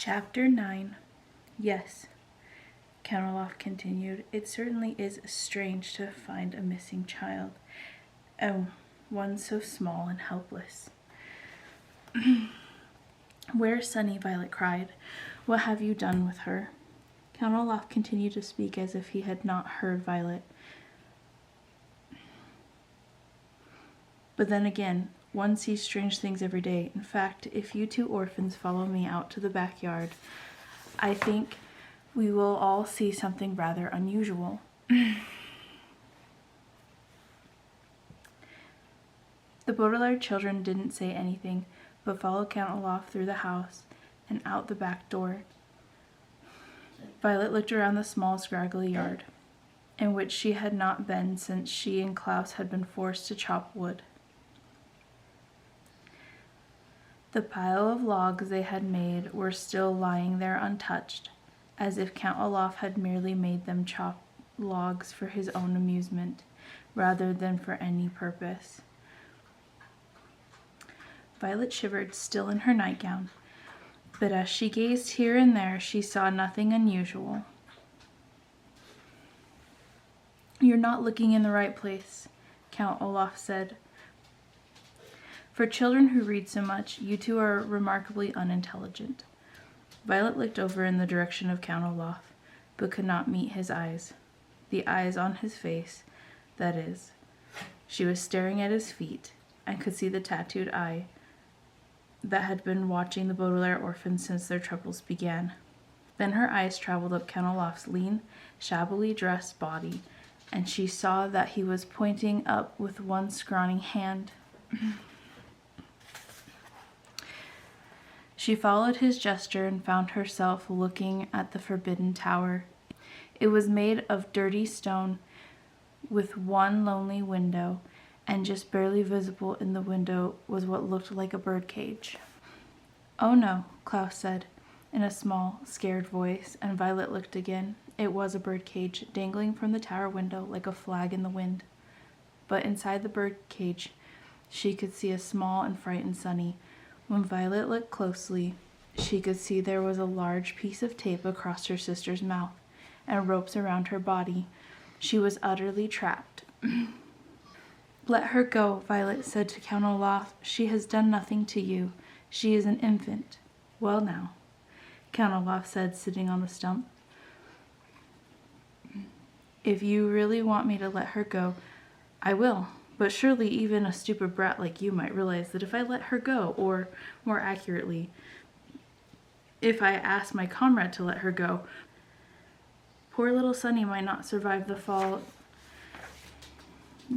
Chapter 9. Yes, Count Olaf continued, it certainly is strange to find a missing child, and one so small and helpless. Where's Sunny? Violet cried. What have you done with her? Count Olaf continued to speak as if he had not heard Violet. But then again, one sees strange things every day. In fact, if you two orphans follow me out to the backyard, I think we will all see something rather unusual. The Baudelaire children didn't say anything, but followed Count Olaf through the house and out the back door. Violet looked around the small, scraggly yard, in which she had not been since she and Klaus had been forced to chop wood. The pile of logs they had made were still lying there untouched, as if Count Olaf had merely made them chop logs for his own amusement, rather than for any purpose. Violet shivered, still in her nightgown, but as she gazed here and there, she saw nothing unusual. You're not looking in the right place, Count Olaf said. For children who read so much, you two are remarkably unintelligent. Violet looked over in the direction of Count Olaf, but could not meet his eyes. The eyes on his face, that is. She was staring at his feet, and could see the tattooed eye that had been watching the Baudelaire orphans since their troubles began. Then her eyes traveled up Count Olaf's lean, shabbily dressed body, and she saw that he was pointing up with one scrawny hand. She followed his gesture and found herself looking at the forbidden tower. It was made of dirty stone, with one lonely window, and just barely visible in the window was what looked like a birdcage. Oh no, Klaus said, in a small, scared voice, and Violet looked again. It was a birdcage, dangling from the tower window like a flag in the wind. But inside the birdcage, she could see a small and frightened Sunny. When Violet looked closely, she could see there was a large piece of tape across her sister's mouth, and ropes around her body. She was utterly trapped. Let her go, Violet said to Count Olaf. She has done nothing to you. She is an infant. Well now, Count Olaf said, sitting on the stump. If you really want me to let her go, I will. But surely even a stupid brat like you might realize that if I let her go, or more accurately, if I ask my comrade to let her go, poor little Sunny might not survive the fall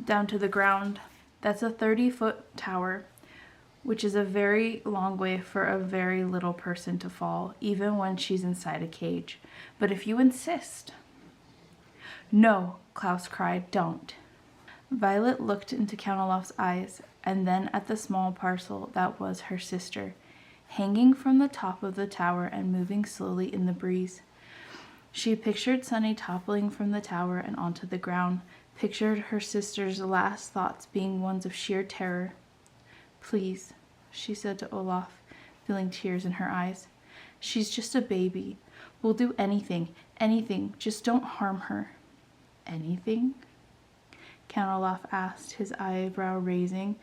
down to the ground. That's a 30-foot tower, which is a very long way for a very little person to fall, even when she's inside a cage. But if you insist... No, Klaus cried, don't. Violet looked into Count Olaf's eyes, and then at the small parcel that was her sister, hanging from the top of the tower and moving slowly in the breeze. She pictured Sunny toppling from the tower and onto the ground, pictured her sister's last thoughts being ones of sheer terror. Please, she said to Olaf, feeling tears in her eyes. She's just a baby. We'll do anything, just don't harm her. Anything? Count Olaf asked, his eyebrow raising.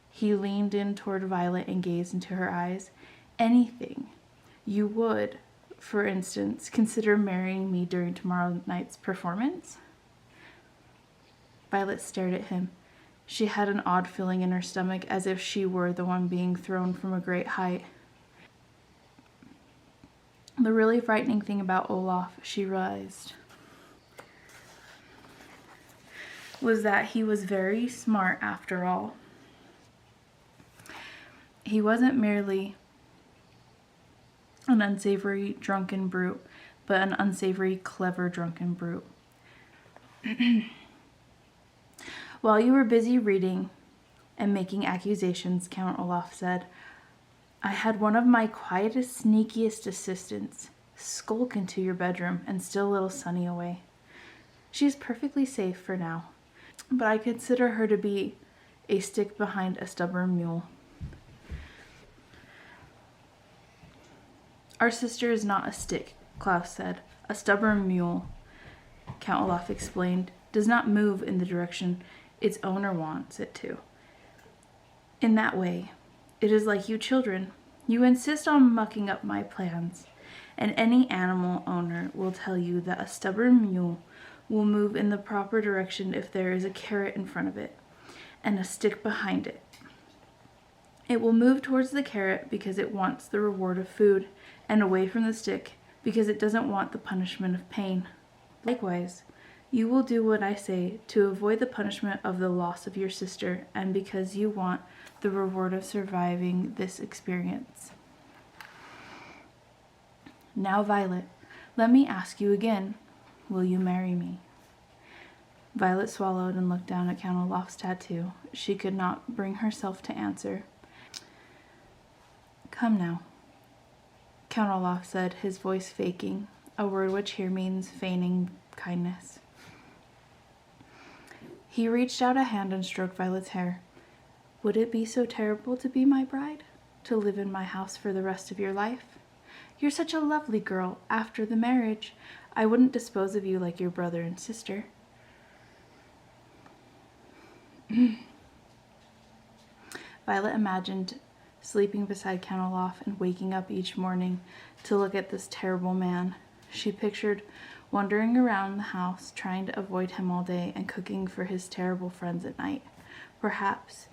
He leaned in toward Violet and gazed into her eyes. Anything. You would, for instance, consider marrying me during tomorrow night's performance? Violet stared at him. She had an odd feeling in her stomach, as if she were the one being thrown from a great height. The really frightening thing about Olaf, she realized, was that he was very smart after all. He wasn't merely an unsavory drunken brute, but an unsavory clever drunken brute. While you were busy reading and making accusations, Count Olaf said, I had one of my quietest, sneakiest assistants skulk into your bedroom and steal little Sunny away. She is perfectly safe for now, but I consider her to be a stick behind a stubborn mule. Our sister is not a stick, Klaus said. A stubborn mule, Count Olaf explained, does not move in the direction its owner wants it to. In that way, it is like you children. You insist on mucking up my plans, and any animal owner will tell you that a stubborn mule will move in the proper direction if there is a carrot in front of it and a stick behind it. It will move towards the carrot because it wants the reward of food, and away from the stick because it doesn't want the punishment of pain. Likewise, you will do what I say to avoid the punishment of the loss of your sister, and because you want the reward of surviving this experience. Now, Violet, let me ask you again, will you marry me? Violet swallowed and looked down at Count Olaf's tattoo. She could not bring herself to answer. Come now, Count Olaf said, his voice faking, a word which here means feigning kindness. He reached out a hand and stroked Violet's hair. Would it be so terrible to be my bride? To live in my house for the rest of your life? You're such a lovely girl. After the marriage, I wouldn't dispose of you like your brother and sister. Violet imagined sleeping beside Count Olaf and waking up each morning to look at this terrible man. She pictured wandering around the house, trying to avoid him all day and cooking for his terrible friends at night, perhaps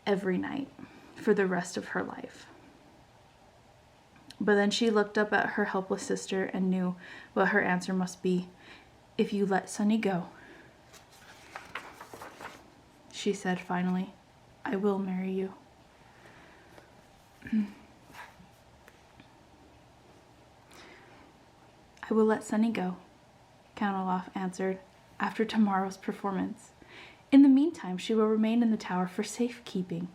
every night, for the rest of her life. But then she looked up at her helpless sister and knew what her answer must be. If you let Sonny go, she said finally, I will marry you. I will let Sonny go, Count Olaf answered, after tomorrow's performance. In the meantime, she will remain in the tower for safekeeping.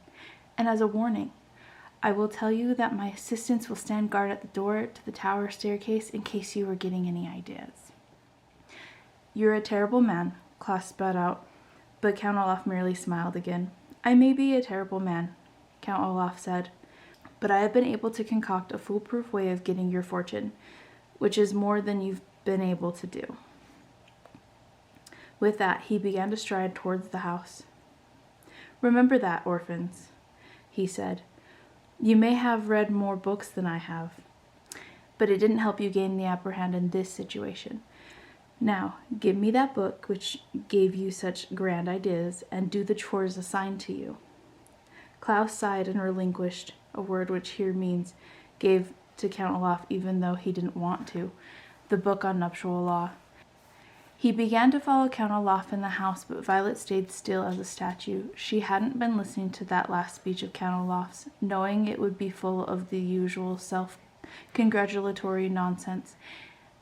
And as a warning, I will tell you that my assistants will stand guard at the door to the tower staircase in case you are getting any ideas. You're a terrible man, Klaus spat out, but Count Olaf merely smiled again. I may be a terrible man, Count Olaf said, but I have been able to concoct a foolproof way of getting your fortune, which is more than you've been able to do. With that, he began to stride towards the house. Remember that, orphans, he said. You may have read more books than I have, but it didn't help you gain the upper hand in this situation. Now, give me that book which gave you such grand ideas, and do the chores assigned to you. Klaus sighed and relinquished, a word which here means gave to Count Olaf even though he didn't want to, the book on nuptial law. He began to follow Count Olaf in the house, but Violet stayed still as a statue. She hadn't been listening to that last speech of Count Olaf's, knowing it would be full of the usual self-congratulatory nonsense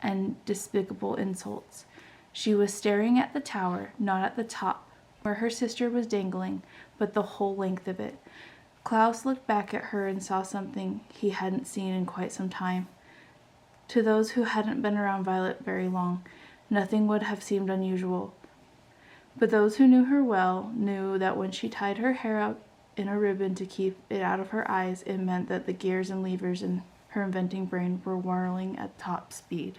and despicable insults. She was staring at the tower, not at the top, where her sister was dangling, but the whole length of it. Klaus looked back at her and saw something he hadn't seen in quite some time. To those who hadn't been around Violet very long, nothing would have seemed unusual. But those who knew her well knew that when she tied her hair up in a ribbon to keep it out of her eyes, it meant that the gears and levers in her inventing brain were whirling at top speed.